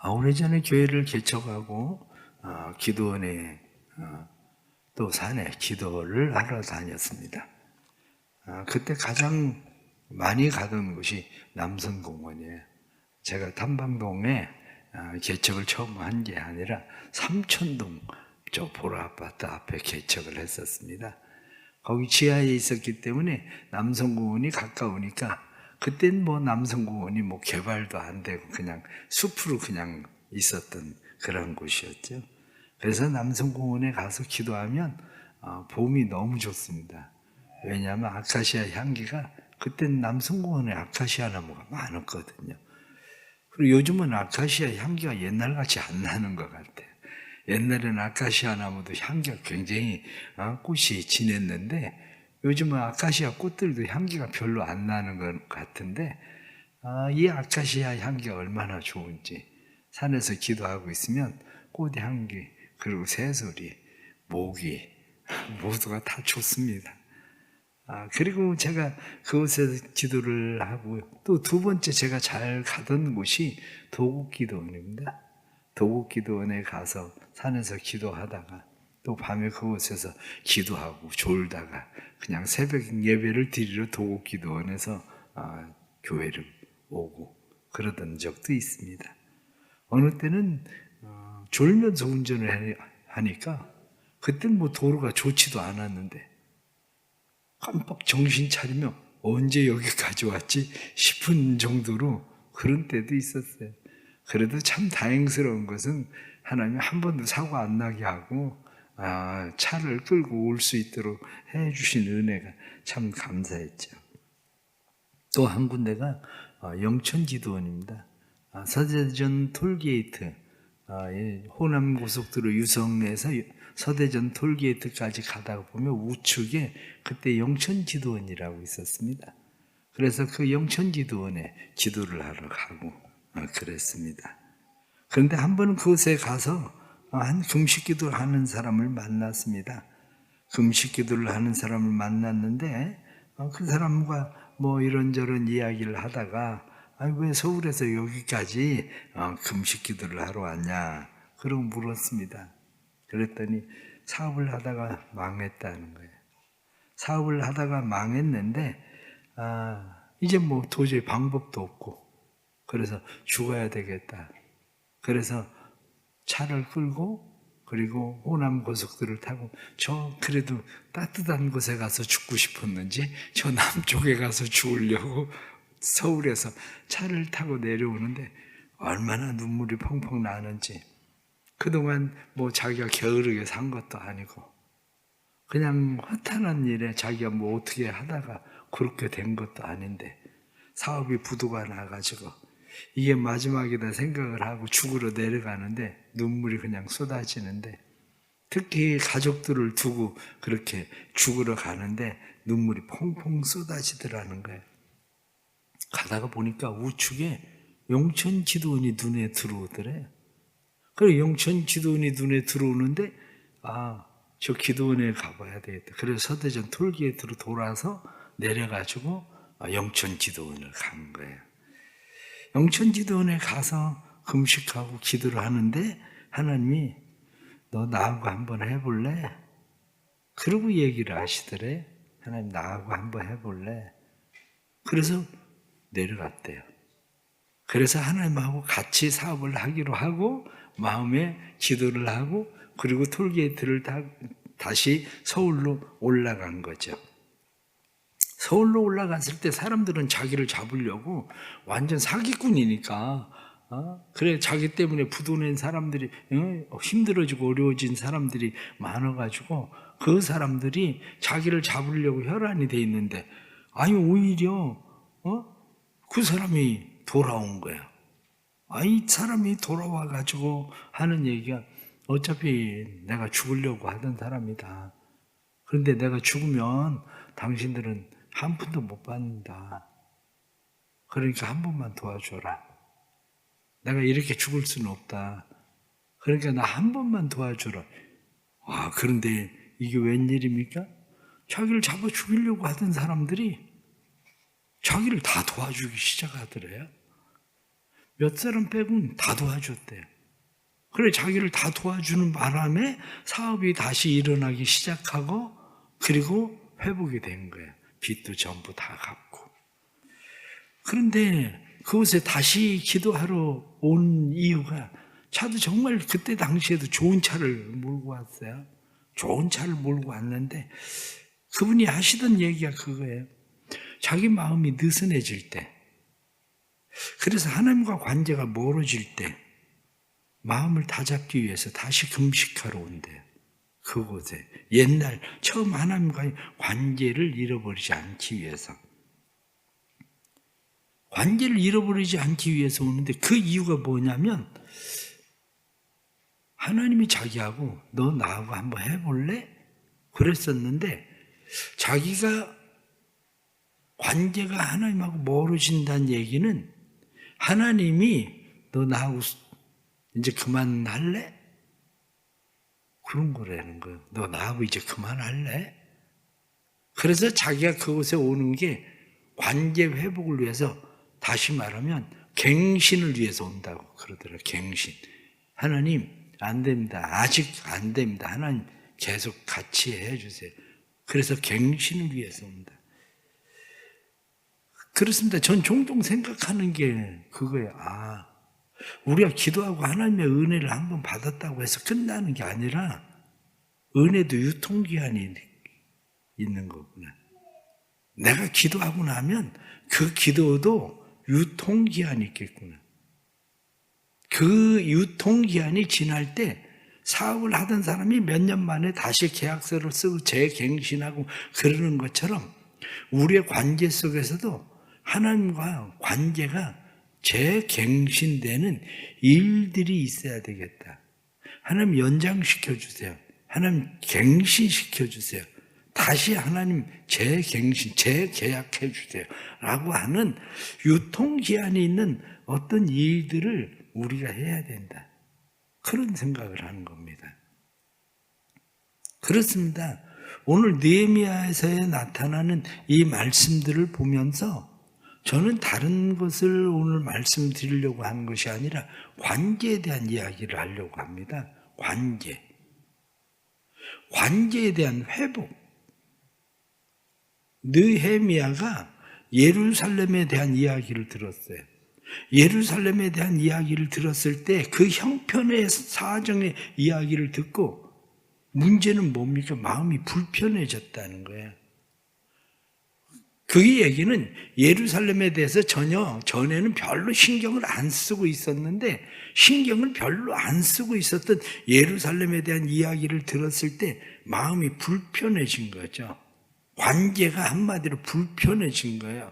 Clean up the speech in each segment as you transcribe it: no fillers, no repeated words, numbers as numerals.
오래전에 교회를 개척하고 기도원에 또 산에 기도를 하러 다녔습니다. 그때 가장 많이 가던 곳이 남성공원이에요. 제가 탐방동에 개척을 처음 한 게 아니라 삼천동 저 보라아파트 앞에 개척을 했었습니다. 거기 지하에 있었기 때문에 남성공원이 가까우니까 그땐 뭐 남성공원이 뭐 개발도 안 되고 그냥 숲으로 그냥 있었던 그런 곳이었죠. 그래서 남성공원에 가서 기도하면 봄이 너무 좋습니다. 왜냐하면 아카시아 향기가 그땐 남성공원에 아카시아 나무가 많았거든요. 그리고 요즘은 아카시아 향기가 옛날같이 안 나는 것 같아요. 옛날에는 아카시아 나무도 향기가 굉장히 꽃이 진했는데 요즘은 아카시아 꽃들도 향기가 별로 안 나는 것 같은데 이 아카시아 향기가 얼마나 좋은지 산에서 기도하고 있으면 꽃 향기 그리고 새소리, 모기 모두가 다 좋습니다. 그리고 제가 그곳에서 기도를 하고 또 두 번째 제가 잘 가던 곳이 도곡기도원입니다. 도곡기도원에 가서 산에서 기도하다가 또 밤에 그곳에서 기도하고 졸다가 그냥 새벽 예배를 드리러 도곡기도원에서 교회를 오고 그러던 적도 있습니다. 어느 때는 졸면서 운전을 하니까 그땐 뭐 도로가 좋지도 않았는데 깜빡 정신 차리면 언제 여기까지 왔지 싶은 정도로 그런 때도 있었어요. 그래도 참 다행스러운 것은 하나님이 한 번도 사고 안 나게 하고 차를 끌고 올 수 있도록 해주신 은혜가 참 감사했죠. 또 한 군데가 영천기도원입니다. 서대전 톨게이트 호남고속도로 유성에서 서대전 톨게이트까지 가다가 보면 우측에 그때 영천기도원이라고 있었습니다. 그래서 그 영천기도원에 기도를 하러 가고 그랬습니다. 그런데 한 번은 그곳에 가서 한 금식기도를 하는 사람을 만났습니다. 금식기도를 하는 사람을 만났는데 그 사람과 뭐 이런저런 이야기를 하다가 왜 서울에서 여기까지 금식기도를 하러 왔냐 그러고 물었습니다. 그랬더니 사업을 하다가 망했다는 거예요. 사업을 하다가 망했는데 이제 뭐 도저히 방법도 없고 그래서 죽어야 되겠다. 그래서 차를 끌고 그리고 호남 고속도로를 타고 저 그래도 따뜻한 곳에 가서 죽고 싶었는지 저 남쪽에 가서 죽으려고 서울에서 차를 타고 내려오는데 얼마나 눈물이 펑펑 나는지 그동안 뭐 자기가 게으르게 산 것도 아니고 그냥 허탄한 일에 자기가 뭐 어떻게 하다가 그렇게 된 것도 아닌데 사업이 부도가 나가지고 이게 마지막이다 생각을 하고 죽으러 내려가는데 눈물이 그냥 쏟아지는데 특히 가족들을 두고 그렇게 죽으러 가는데 눈물이 펑펑 쏟아지더라는 거예요. 가다가 보니까 우측에 영천기도원이 눈에 들어오더래요. 그래 영천기도원이 눈에 들어오는데 저 기도원에 가봐야 되겠다. 그래서 서대전 톨게이트로 돌아서 내려가지고 영천기도원을 간 거예요. 영천기도원에 가서 금식하고 기도를 하는데 하나님이 너 나하고 한번 해볼래? 그러고 얘기를 하시더래. 하나님 나하고 한번 해볼래? 그래서 내려갔대요. 그래서 하나님하고 같이 사업을 하기로 하고 마음에 기도를 하고 그리고 톨게이트를 다시 서울로 올라간 거죠. 서울로 올라갔을 때 사람들은 자기를 잡으려고 완전 사기꾼이니까 그래 자기 때문에 부도낸 사람들이 힘들어지고 어려워진 사람들이 많아가지고 그 사람들이 자기를 잡으려고 혈안이 돼 있는데 오히려 그 사람이 돌아온 거야. 이 사람이 돌아와가지고 하는 얘기가 어차피 내가 죽으려고 하던 사람이다. 그런데 내가 죽으면 당신들은 한 푼도 못 받는다. 그러니까 한 번만 도와줘라. 내가 이렇게 죽을 수는 없다. 그러니까 나 한 번만 도와줘라. 그런데 이게 웬일입니까? 자기를 잡아 죽이려고 하던 사람들이 자기를 다 도와주기 시작하더래요. 몇 사람 빼고는 다 도와줬대요. 그래 자기를 다 도와주는 바람에 사업이 다시 일어나기 시작하고 그리고 회복이 된 거예요. 빚도 전부 다 갚고. 그런데 그곳에 다시 기도하러 온 이유가 차도 정말 그때 당시에도 좋은 차를 몰고 왔어요. 좋은 차를 몰고 왔는데 그분이 하시던 얘기가 그거예요. 자기 마음이 느슨해질 때, 그래서 하나님과 관계가 멀어질 때 마음을 다잡기 위해서 다시 금식하러 온대요. 그곳에 옛날 처음 하나님과의 관계를 잃어버리지 않기 위해서, 관계를 잃어버리지 않기 위해서 오는데 그 이유가 뭐냐면 하나님이 자기하고 너 나하고 한번 해볼래? 그랬었는데 자기가 관계가 하나님하고 멀어진다는 얘기는 하나님이 너 나하고 이제 그만할래? 그런 거라는 거예요. 너 나하고 이제 그만할래? 그래서 자기가 그곳에 오는 게 관계 회복을 위해서, 다시 말하면 갱신을 위해서 온다고 그러더라고요. 갱신. 하나님 안 됩니다. 아직 안 됩니다. 하나님 계속 같이 해주세요. 그래서 갱신을 위해서 온다. 그렇습니다. 전 종종 생각하는 게 그거예요. 우리가 기도하고 하나님의 은혜를 한번 받았다고 해서 끝나는 게 아니라 은혜도 유통기한이 있는 거구나. 내가 기도하고 나면 그 기도도 유통기한이 있겠구나. 그 유통기한이 지날 때 사업을 하던 사람이 몇 년 만에 다시 계약서를 쓰고 재갱신하고 그러는 것처럼 우리의 관계 속에서도 하나님과 관계가 재갱신되는 일들이 있어야 되겠다. 하나님 연장시켜 주세요. 하나님 갱신시켜 주세요. 다시 하나님 재갱신, 재계약해 주세요. 라고 하는 유통기한이 있는 어떤 일들을 우리가 해야 된다. 그런 생각을 하는 겁니다. 그렇습니다. 오늘 느헤미야에서 나타나는 이 말씀들을 보면서 저는 다른 것을 오늘 말씀드리려고 하는 것이 아니라 관계에 대한 이야기를 하려고 합니다. 관계에 대한 회복. 느헤미야가 예루살렘에 대한 이야기를 들었어요. 예루살렘에 대한 이야기를 들었을 때 그 형편의 사정의 이야기를 듣고 문제는 뭡니까? 마음이 불편해졌다는 거예요. 그 얘기는 예루살렘에 대해서 전에는 별로 신경을 안 쓰고 있었는데, 신경을 별로 안 쓰고 있었던 예루살렘에 대한 이야기를 들었을 때 마음이 불편해진 거죠. 관계가 한마디로 불편해진 거예요.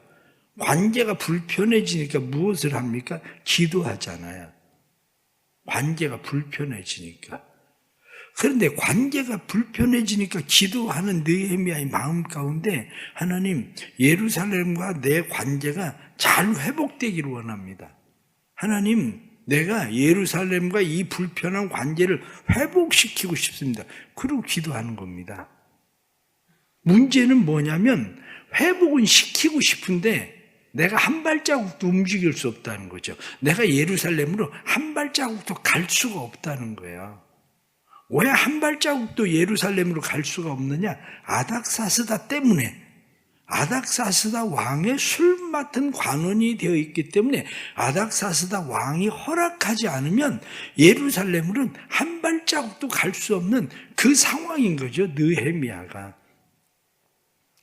관계가 불편해지니까 무엇을 합니까? 기도하잖아요. 관계가 불편해지니까. 그런데 관계가 불편해지니까 기도하는 느헤미야의 마음 가운데 하나님, 예루살렘과 내 관계가 잘 회복되기를 원합니다. 하나님, 내가 예루살렘과 이 불편한 관계를 회복시키고 싶습니다. 그리고 기도하는 겁니다. 문제는 뭐냐면 회복은 시키고 싶은데 내가 한 발자국도 움직일 수 없다는 거죠. 내가 예루살렘으로 한 발자국도 갈 수가 없다는 거예요. 왜 한 발자국도 예루살렘으로 갈 수가 없느냐? 아닥사스다 때문에. 아닥사스다 왕의 술 맡은 관원이 되어 있기 때문에 아닥사스다 왕이 허락하지 않으면 예루살렘으로는 한 발자국도 갈 수 없는 그 상황인 거죠. 느헤미야가.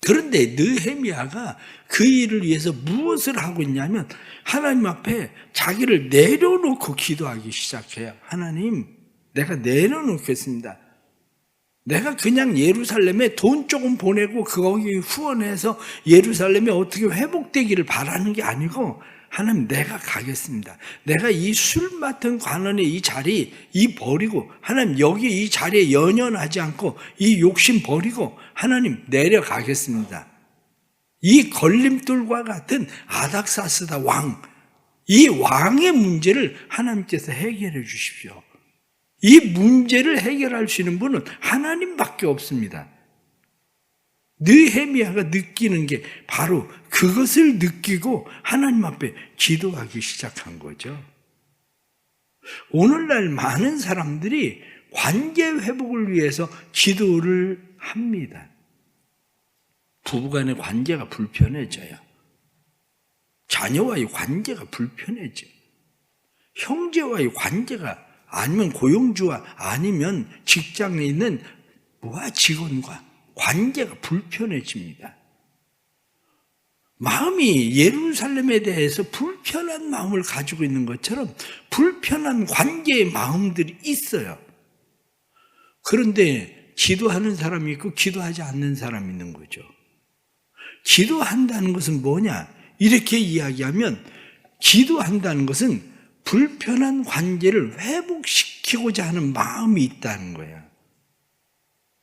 그런데 느헤미야가 그 일을 위해서 무엇을 하고 있냐면 하나님 앞에 자기를 내려놓고 기도하기 시작해요. 하나님, 내가 내려놓겠습니다. 내가 그냥 예루살렘에 돈 조금 보내고 거기 후원해서 예루살렘에 어떻게 회복되기를 바라는 게 아니고, 하나님 내가 가겠습니다. 내가 이 술 맡은 관원의 이 자리 버리고, 하나님 여기 이 자리에 연연하지 않고 이 욕심 버리고 하나님 내려가겠습니다. 이 걸림돌과 같은 아닥사스다 왕, 이 왕의 문제를 하나님께서 해결해 주십시오. 이 문제를 해결할 수 있는 분은 하나님밖에 없습니다. 느헤미야가 느끼는 게 바로 그것을 느끼고 하나님 앞에 기도하기 시작한 거죠. 오늘날 많은 사람들이 관계 회복을 위해서 기도를 합니다. 부부간의 관계가 불편해져요. 자녀와의 관계가 불편해져요. 형제와의 관계가, 아니면 고용주와 아니면 직장에 있는 부하 직원과 관계가 불편해집니다. 마음이 예루살렘에 대해서 불편한 마음을 가지고 있는 것처럼 불편한 관계의 마음들이 있어요. 그런데 기도하는 사람이 있고 기도하지 않는 사람이 있는 거죠. 기도한다는 것은 뭐냐? 이렇게 이야기하면 기도한다는 것은 불편한 관계를 회복시키고자 하는 마음이 있다는 거예요.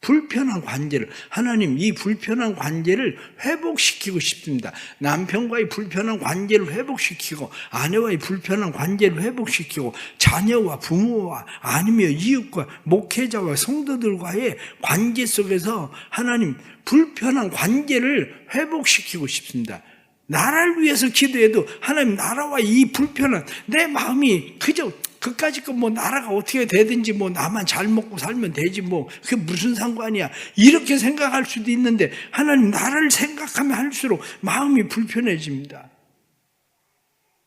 불편한 관계를, 하나님 이 불편한 관계를 회복시키고 싶습니다. 남편과의 불편한 관계를 회복시키고, 아내와의 불편한 관계를 회복시키고, 자녀와 부모와 아니면 이웃과 목회자와 성도들과의 관계 속에서 하나님 불편한 관계를 회복시키고 싶습니다. 나라를 위해서 기도해도 하나님 나라와 이 불편한 내 마음이 그저 그까짓 거 뭐 나라가 어떻게 되든지 뭐 나만 잘 먹고 살면 되지 뭐 그게 무슨 상관이야 이렇게 생각할 수도 있는데 하나님 나라를 생각하면 할수록 마음이 불편해집니다.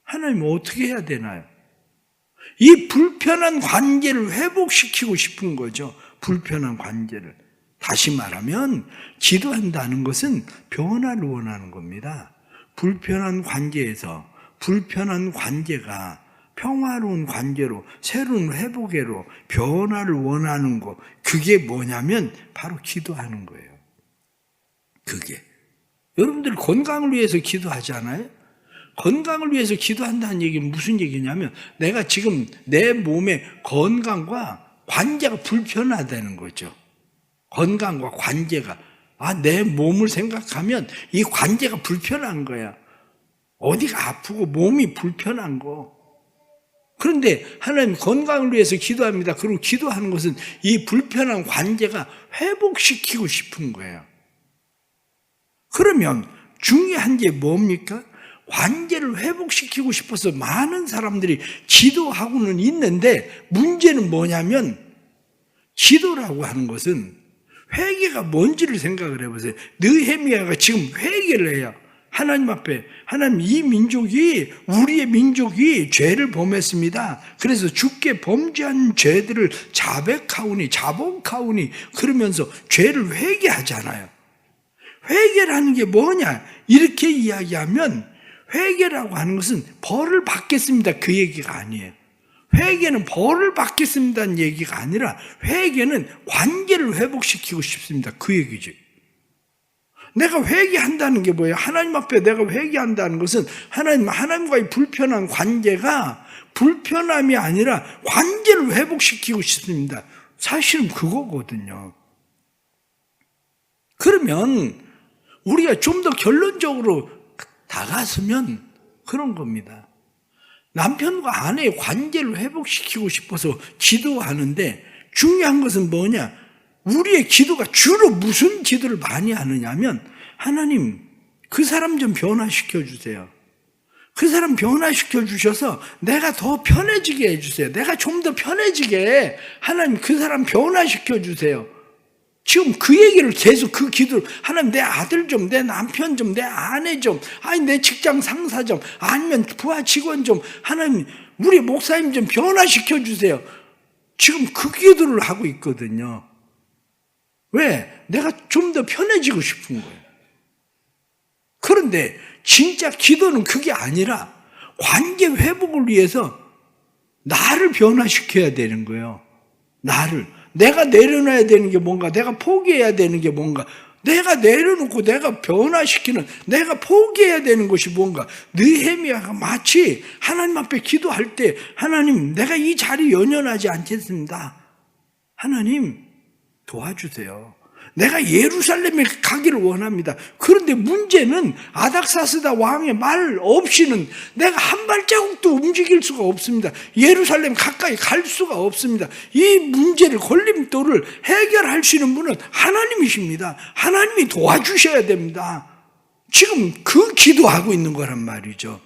하나님 어떻게 해야 되나요? 이 불편한 관계를 회복시키고 싶은 거죠. 불편한 관계를. 다시 말하면 기도한다는 것은 변화를 원하는 겁니다. 불편한 관계에서 불편한 관계가 평화로운 관계로, 새로운 회복으로 변화를 원하는 것, 그게 뭐냐면 바로 기도하는 거예요. 그게. 여러분들 건강을 위해서 기도하잖아요? 건강을 위해서 기도한다는 얘기는 무슨 얘기냐면 내가 지금 내 몸의 건강과 관계가 불편하다는 거죠. 건강과 관계가. 내 몸을 생각하면 이 관계가 불편한 거야. 어디가 아프고 몸이 불편한 거. 그런데 하나님 건강을 위해서 기도합니다. 그리고 기도하는 것은 이 불편한 관계가 회복시키고 싶은 거예요. 그러면 중요한 게 뭡니까? 관계를 회복시키고 싶어서 많은 사람들이 기도하고는 있는데 문제는 뭐냐면 기도라고 하는 것은 회개가 뭔지를 생각을 해보세요. 느헤미야가 지금 회개를 해요. 하나님 앞에 하나님 이 민족이 우리의 민족이 죄를 범했습니다. 그래서 주께 범죄한 죄들을 자복하오니 그러면서 죄를 회개하잖아요. 회개라는 게 뭐냐? 이렇게 이야기하면 회개라고 하는 것은 벌을 받겠습니다. 그 얘기가 아니에요. 회개는 벌을 받겠습니다는 얘기가 아니라 회개는 관계를 회복시키고 싶습니다. 그 얘기죠. 내가 회개한다는 게 뭐예요? 하나님 앞에 내가 회개한다는 것은 하나님과의 불편한 관계가 불편함이 아니라 관계를 회복시키고 싶습니다. 사실은 그거거든요. 그러면 우리가 좀 더 결론적으로 다가서면 그런 겁니다. 남편과 아내의 관계를 회복시키고 싶어서 기도하는데 중요한 것은 뭐냐? 우리의 기도가 주로 무슨 기도를 많이 하느냐면 하나님 그 사람 좀 변화시켜 주세요. 그 사람 변화시켜 주셔서 내가 더 편해지게 해주세요. 내가 좀 더 편해지게 하나님 그 사람 변화시켜 주세요. 지금 그 얘기를 계속 그 기도를 하나님 내 아들 좀, 내 남편 좀, 내 아내 좀, 내 직장 상사 좀, 아니면 부하 직원 좀, 하나님 우리 목사님 좀 변화시켜 주세요. 지금 그 기도를 하고 있거든요. 왜? 내가 좀 더 편해지고 싶은 거예요. 그런데 진짜 기도는 그게 아니라 관계 회복을 위해서 나를 변화시켜야 되는 거예요. 내가 내려놔야 되는 게 뭔가, 내가 포기해야 되는 게 뭔가, 내가 내려놓고 내가 변화시키는, 내가 포기해야 되는 것이 뭔가. 느헤미야가 마치 하나님 앞에 기도할 때 하나님 내가 이 자리 연연하지 않겠습니다. 하나님 도와주세요. 내가 예루살렘에 가기를 원합니다. 그런데 문제는 아닥사스다 왕의 말 없이는 내가 한 발자국도 움직일 수가 없습니다. 예루살렘 가까이 갈 수가 없습니다. 이 문제를, 걸림돌을 해결하시는 분은 하나님이십니다. 하나님이 도와주셔야 됩니다. 지금 그 기도하고 있는 거란 말이죠.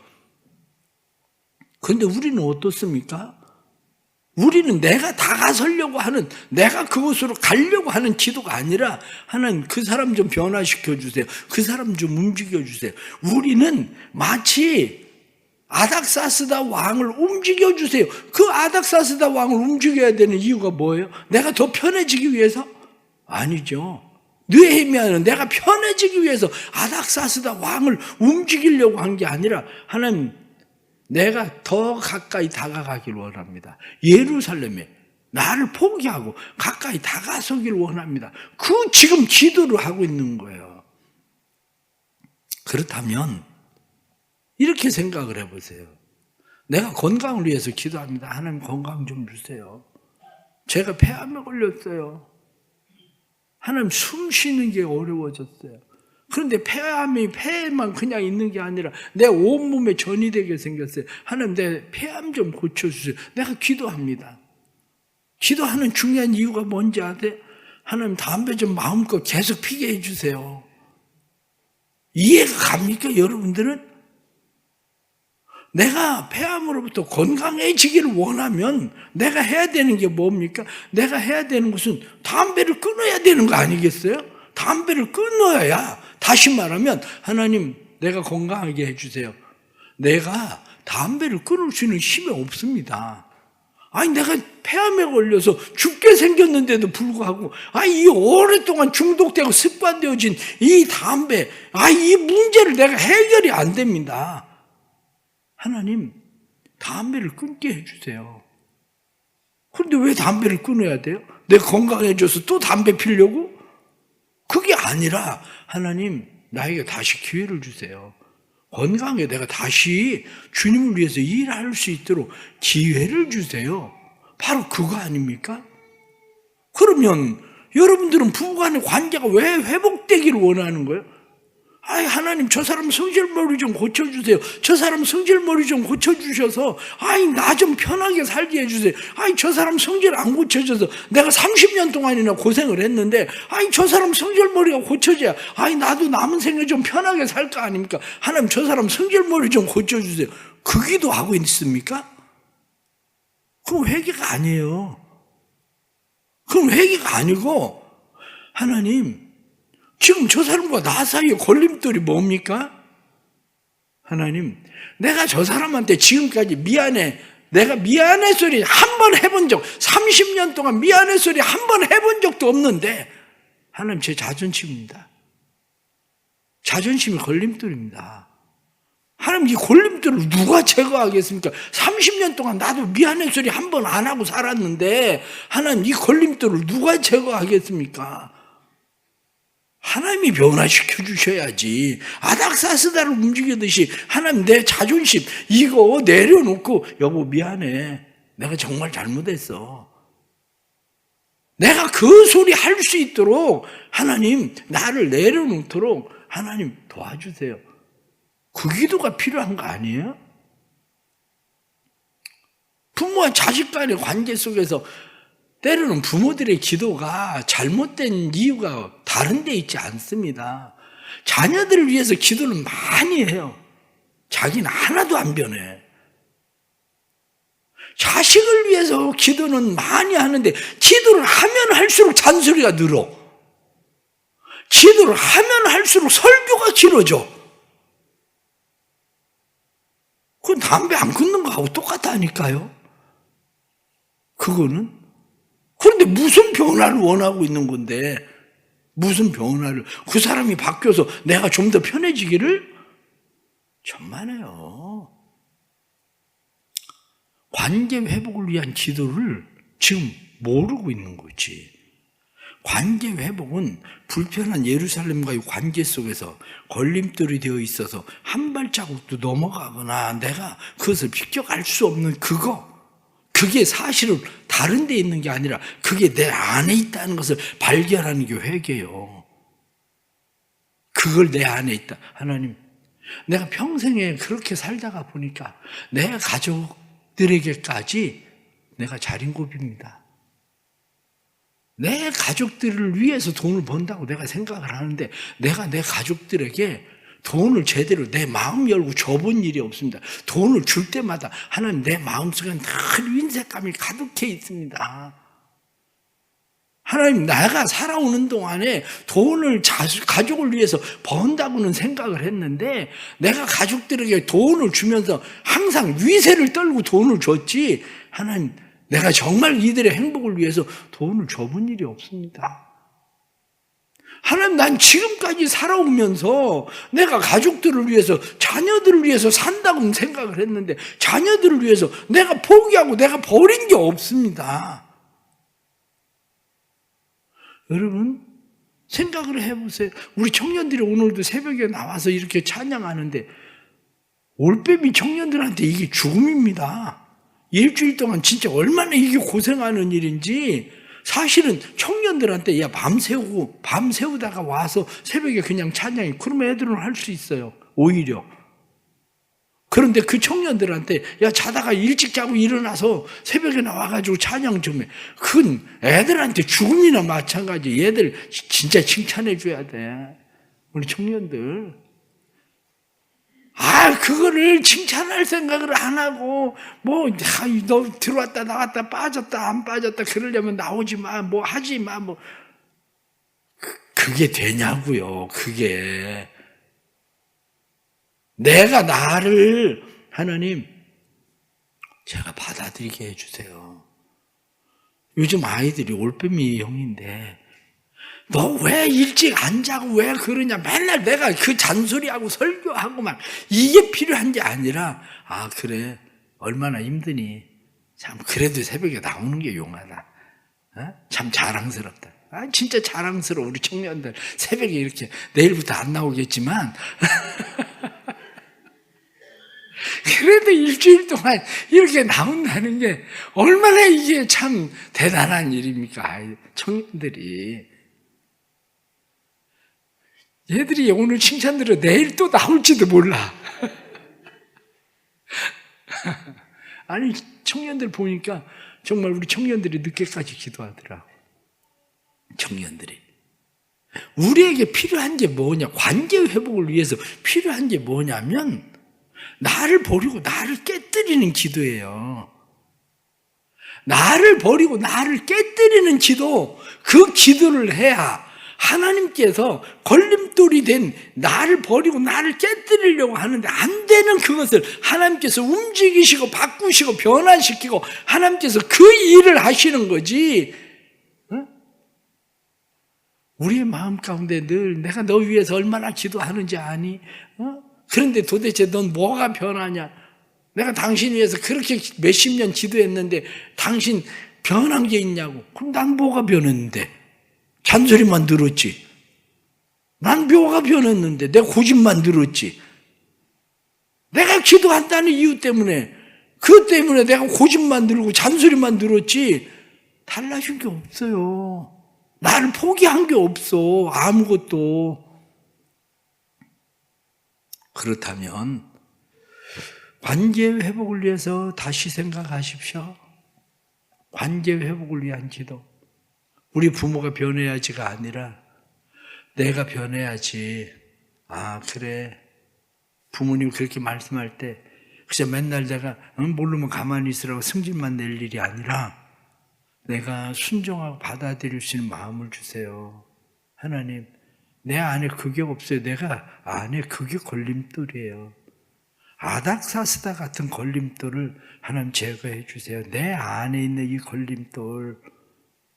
그런데 우리는 어떻습니까? 우리는 내가 다가서려고 하는, 내가 그곳으로 가려고 하는 기도가 아니라 하나님 그 사람 좀 변화시켜 주세요. 그 사람 좀 움직여 주세요. 우리는 마치 아닥사스다 왕을 움직여 주세요. 그 아닥사스다 왕을 움직여야 되는 이유가 뭐예요? 내가 더 편해지기 위해서? 아니죠. 느헤미야는 내가 편해지기 위해서 아닥사스다 왕을 움직이려고 한 게 아니라 하나님, 내가 더 가까이 다가가길 원합니다. 예루살렘에 나를 포기하고 가까이 다가서길 원합니다. 그 지금 기도를 하고 있는 거예요. 그렇다면 이렇게 생각을 해보세요. 내가 건강을 위해서 기도합니다. 하나님 건강 좀 주세요. 제가 폐암에 걸렸어요. 하나님 숨 쉬는 게 어려워졌어요. 그런데 폐암이 폐에만 그냥 있는 게 아니라 내 온몸에 전이 되게 생겼어요. 하나님 내 폐암 좀 고쳐주세요. 내가 기도합니다. 기도하는 중요한 이유가 뭔지 아세요? 하나님 담배 좀 마음껏 계속 피게 해주세요. 이해가 갑니까 여러분들은? 내가 폐암으로부터 건강해지기를 원하면 내가 해야 되는 게 뭡니까? 내가 해야 되는 것은 담배를 끊어야 되는 거 아니겠어요? 담배를 끊어야, 다시 말하면 하나님 내가 건강하게 해주세요. 내가 담배를 끊을 수 있는 힘이 없습니다. 아니 내가 폐암에 걸려서 죽게 생겼는데도 불구하고 이 오랫동안 중독되고 습관되어진 이 담배, 이 문제를 내가 해결이 안 됩니다. 하나님 담배를 끊게 해주세요. 그런데 왜 담배를 끊어야 돼요? 내가 건강해져서 또 담배 피려고? 그게 아니라 하나님 나에게 다시 기회를 주세요. 건강에 내가 다시 주님을 위해서 일할 수 있도록 기회를 주세요. 바로 그거 아닙니까? 그러면 여러분들은 부부간의 관계가 왜 회복되기를 원하는 거예요? 하나님 저 사람 성질머리 좀 고쳐주세요. 저 사람 성질머리 좀 고쳐주셔서 나 좀 편하게 살게 해주세요. 저 사람 성질 안 고쳐져서 내가 30년 동안이나 고생을 했는데 저 사람 성질머리가 고쳐져야 나도 남은 생에 좀 편하게 살 거 아닙니까? 하나님 저 사람 성질머리 좀 고쳐주세요. 그 기도하고 있습니까? 그건 회개가 아니에요. 그건 회개가 아니고 하나님 지금 저 사람과 나 사이에 걸림돌이 뭡니까? 하나님, 내가 저 사람한테 지금까지 내가 미안해 소리 한 번 해본 30년 동안 미안해 소리 한 번 해본 적도 없는데, 하나님 제 자존심입니다. 자존심이 걸림돌입니다. 하나님 이 걸림돌을 누가 제거하겠습니까? 30년 동안 나도 미안해 소리 한 번 안 하고 살았는데, 하나님 이 걸림돌을 누가 제거하겠습니까? 하나님이 변화시켜 주셔야지. 아닥사스다를 움직이듯이 하나님 내 자존심 이거 내려놓고 여보 미안해. 내가 정말 잘못했어. 내가 그 소리 할 수 있도록 하나님 나를 내려놓도록 하나님 도와주세요. 그 기도가 필요한 거 아니에요? 부모와 자식 간의 관계 속에서 때로는 부모들의 기도가 잘못된 이유가 다른 데 있지 않습니다. 자녀들을 위해서 기도는 많이 해요. 자기는 하나도 안 변해. 자식을 위해서 기도는 많이 하는데 기도를 하면 할수록 잔소리가 늘어. 기도를 하면 할수록 설교가 길어져. 그건 담배 안 끊는 거하고 똑같다니까요. 그거는. 그런데 무슨 변화를 원하고 있는 건데, 무슨 변화를, 그 사람이 바뀌어서 내가 좀 더 편해지기를? 천만에요. 관계 회복을 위한 기도를 지금 모르고 있는 거지. 관계 회복은 불편한 예루살렘과의 관계 속에서 걸림돌이 되어 있어서 한 발자국도 넘어가거나 내가 그것을 비껴갈 수 없는 그게 사실은 다른 데 있는 게 아니라 그게 내 안에 있다는 것을 발견하는 게 회개예요. 그걸 내 안에 있다. 하나님, 내가 평생에 그렇게 살다가 보니까 내 가족들에게까지 내가 자린고비입니다. 내 가족들을 위해서 돈을 번다고 내가 생각을 하는데 내가 내 가족들에게 돈을 제대로 내 마음 열고 줘본 일이 없습니다. 돈을 줄 때마다 하나님 내 마음속에 늘 인색감이 가득해 있습니다. 하나님, 내가 살아오는 동안에 돈을 가족을 위해서 번다고는 생각을 했는데 내가 가족들에게 돈을 주면서 항상 위세를 떨고 돈을 줬지, 하나님, 내가 정말 이들의 행복을 위해서 돈을 줘본 일이 없습니다. 하나님, 난 지금까지 살아오면서 내가 가족들을 위해서, 자녀들을 위해서 산다고는 생각을 했는데 자녀들을 위해서 내가 포기하고 내가 버린 게 없습니다. 여러분, 생각을 해보세요. 우리 청년들이 오늘도 새벽에 나와서 이렇게 찬양하는데 올빼미 청년들한테 이게 죽음입니다. 일주일 동안 진짜 얼마나 이게 고생하는 일인지. 사실은 청년들한테 야 밤새우다가 와서 새벽에 그냥 찬양해, 그러면 애들은 할 수 있어요, 오히려. 그런데 그 청년들한테 야 자다가 일찍 자고 일어나서 새벽에 나와가지고 찬양 좀 해, 그건 애들한테 죽음이나 마찬가지. 얘들 진짜 칭찬해 줘야 돼, 우리 청년들. 그거를 칭찬할 생각을 안 하고, 너 들어왔다 나갔다 빠졌다 안 빠졌다 그러려면 나오지 마, 하지 마, 그게 되냐고요. 그게 내가 나를, 하나님, 제가 받아들이게 해주세요. 요즘 아이들이 올빼미 형인데 너 왜 일찍 안 자고 왜 그러냐, 맨날 내가 그 잔소리하고 설교하고 막 이게 필요한 게 아니라, 그래, 얼마나 힘드니, 참 그래도 새벽에 나오는 게 용하다, 참 자랑스럽다. 진짜 자랑스러워. 우리 청년들 새벽에 이렇게, 내일부터 안 나오겠지만 그래도 일주일 동안 이렇게 나온다는 게 얼마나 이게 참 대단한 일입니까? 청년들이. 얘들이 오늘 칭찬 들어 내일 또 나올지도 몰라. 아니, 청년들 보니까 정말 우리 청년들이 늦게까지 기도하더라. 청년들이. 우리에게 필요한 게 뭐냐, 관계 회복을 위해서 필요한 게 뭐냐면 나를 버리고 나를 깨뜨리는 기도예요. 나를 버리고 나를 깨뜨리는 기도, 그 기도를 해야 하나님께서 걸림돌이 된 나를 버리고 나를 깨뜨리려고 하는데 안 되는 그것을 하나님께서 움직이시고 바꾸시고 변화시키고 하나님께서 그 일을 하시는 거지. 우리의 마음 가운데 늘 내가 너 위해서 얼마나 기도하는지 아니? 그런데 도대체 넌 뭐가 변하냐? 내가 당신 위해서 그렇게 몇십 년 기도했는데 당신 변한 게 있냐고. 그럼 난 뭐가 변했는데? 잔소리만 들었지. 난 뭐가 변했는데? 내가 고집만 들었지. 내가 기도한다는 이유 때문에, 그것 때문에 내가 고집만 들고 잔소리만 들었지 달라진 게 없어요. 나를 포기한 게 없어, 아무것도. 그렇다면 관계 회복을 위해서 다시 생각하십시오. 관계 회복을 위한 기도. 우리 부모가 변해야지가 아니라 내가 변해야지. 그래, 부모님 그렇게 말씀할 때 그저 맨날 내가 모르면 가만히 있으라고 승질만 낼 일이 아니라 내가 순종하고 받아들일 수 있는 마음을 주세요. 하나님, 내 안에 그게 없어요. 내가 안에 그게 걸림돌이에요. 아닥사스다 같은 걸림돌을 하나님 제거해 주세요. 내 안에 있는 이 걸림돌,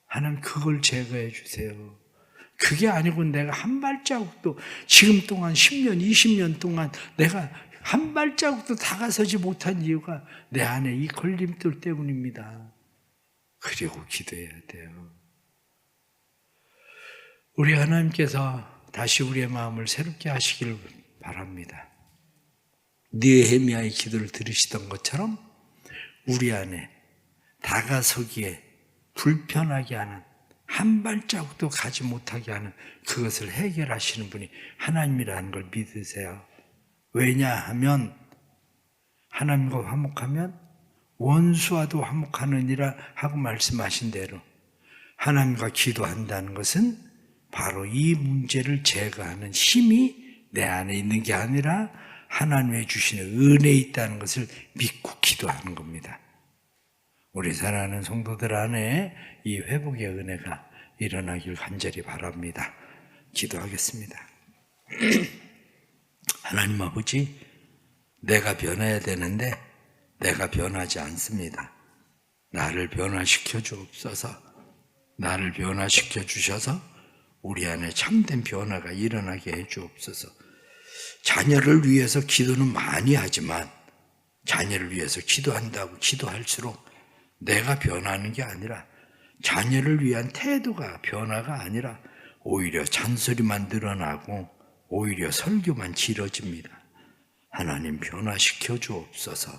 하나님 그걸 제거해 주세요. 그게 아니고 내가 한 발자국도 지금 동안 10년, 20년 동안 내가 한 발자국도 다가서지 못한 이유가 내 안에 이 걸림돌 때문입니다. 그리고 기도해야 돼요. 우리 하나님께서 다시 우리의 마음을 새롭게 하시기를 바랍니다. 느헤미야의 기도를 들으시던 것처럼 우리 안에 다가서기에 불편하게 하는, 한 발자국도 가지 못하게 하는 그것을 해결하시는 분이 하나님이라는 걸 믿으세요. 왜냐하면 하나님과 화목하면 원수와도 화목하느니라 하고 말씀하신 대로 하나님과 기도한다는 것은 바로 이 문제를 제거하는 힘이 내 안에 있는 게 아니라 하나님의 주시는 은혜에 있다는 것을 믿고 기도하는 겁니다. 우리 사랑하는 성도들 안에 이 회복의 은혜가 일어나길 간절히 바랍니다. 기도하겠습니다. 하나님 아버지, 내가 변해야 되는데 내가 변하지 않습니다. 나를 변화시켜 주옵소서. 나를 변화시켜 주셔서 우리 안에 참된 변화가 일어나게 해 주옵소서. 자녀를 위해서 기도는 많이 하지만 자녀를 위해서 기도한다고 기도할수록 내가 변하는 게 아니라 자녀를 위한 태도가 변화가 아니라 오히려 잔소리만 늘어나고 오히려 설교만 길어집니다. 하나님 변화시켜 주옵소서.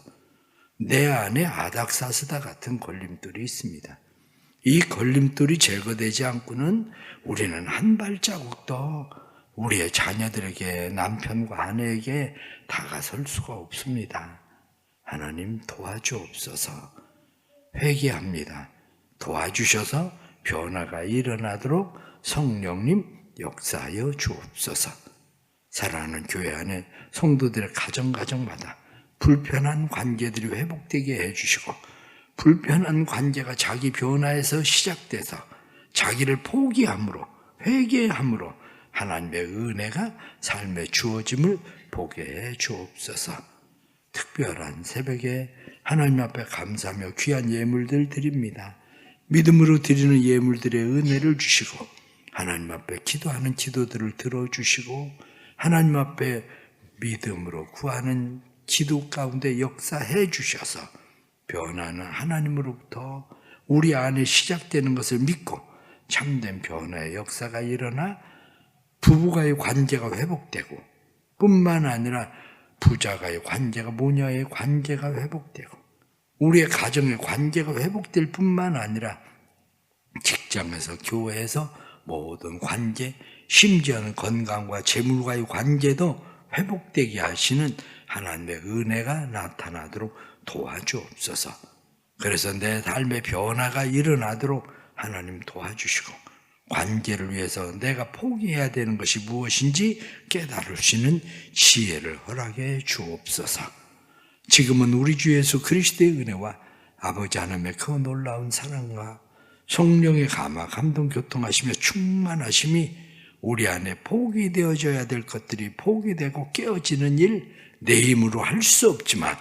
내 안에 아닥사스다 같은 걸림돌이 있습니다. 이 걸림돌이 제거되지 않고는 우리는 한 발자국 더 우리의 자녀들에게, 남편과 아내에게 다가설 수가 없습니다. 하나님 도와주옵소서. 회개합니다. 도와주셔서 변화가 일어나도록 성령님 역사하여 주옵소서. 사랑하는 교회 안에 성도들의 가정마다 불편한 관계들이 회복되게 해주시고, 불편한 관계가 자기 변화에서 시작돼서 자기를 포기함으로, 회개함으로 하나님의 은혜가 삶에 주어짐을 보게 해 주옵소서. 특별한 새벽에 하나님 앞에 감사하며 귀한 예물들 드립니다. 믿음으로 드리는 예물들의 은혜를 주시고, 하나님 앞에 기도하는 기도들을 들어주시고, 하나님 앞에 믿음으로 구하는 기도 가운데 역사해 주셔서 변화는 하나님으로부터 우리 안에 시작되는 것을 믿고 참된 변화의 역사가 일어나 부부가의 관계가 회복되고, 뿐만 아니라 부자가의 관계가 모녀의 관계가 회복되고, 우리의 가정의 관계가 회복될 뿐만 아니라 직장에서, 교회에서 모든 관계, 심지어는 건강과 재물과의 관계도 회복되게 하시는 하나님의 은혜가 나타나도록 도와주옵소서. 그래서 내 삶의 변화가 일어나도록 하나님 도와주시고, 관계를 위해서 내가 포기해야 되는 것이 무엇인지 깨달을 수 있는 지혜를 허락해 주옵소서. 지금은 우리 주 예수 그리스도의 은혜와 아버지 하나님의 그 놀라운 사랑과 성령의 감화, 감동, 교통하시며 충만하심이 우리 안에 포기되어져야 될 것들이 포기되고 깨어지는 일, 내 힘으로 할 수 없지만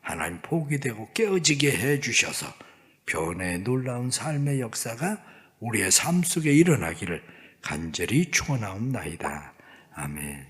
하나님 포기되고 깨어지게 해주셔서 변화의 놀라운 삶의 역사가 우리의 삶 속에 일어나기를 간절히 축원하옵나이다. 아멘.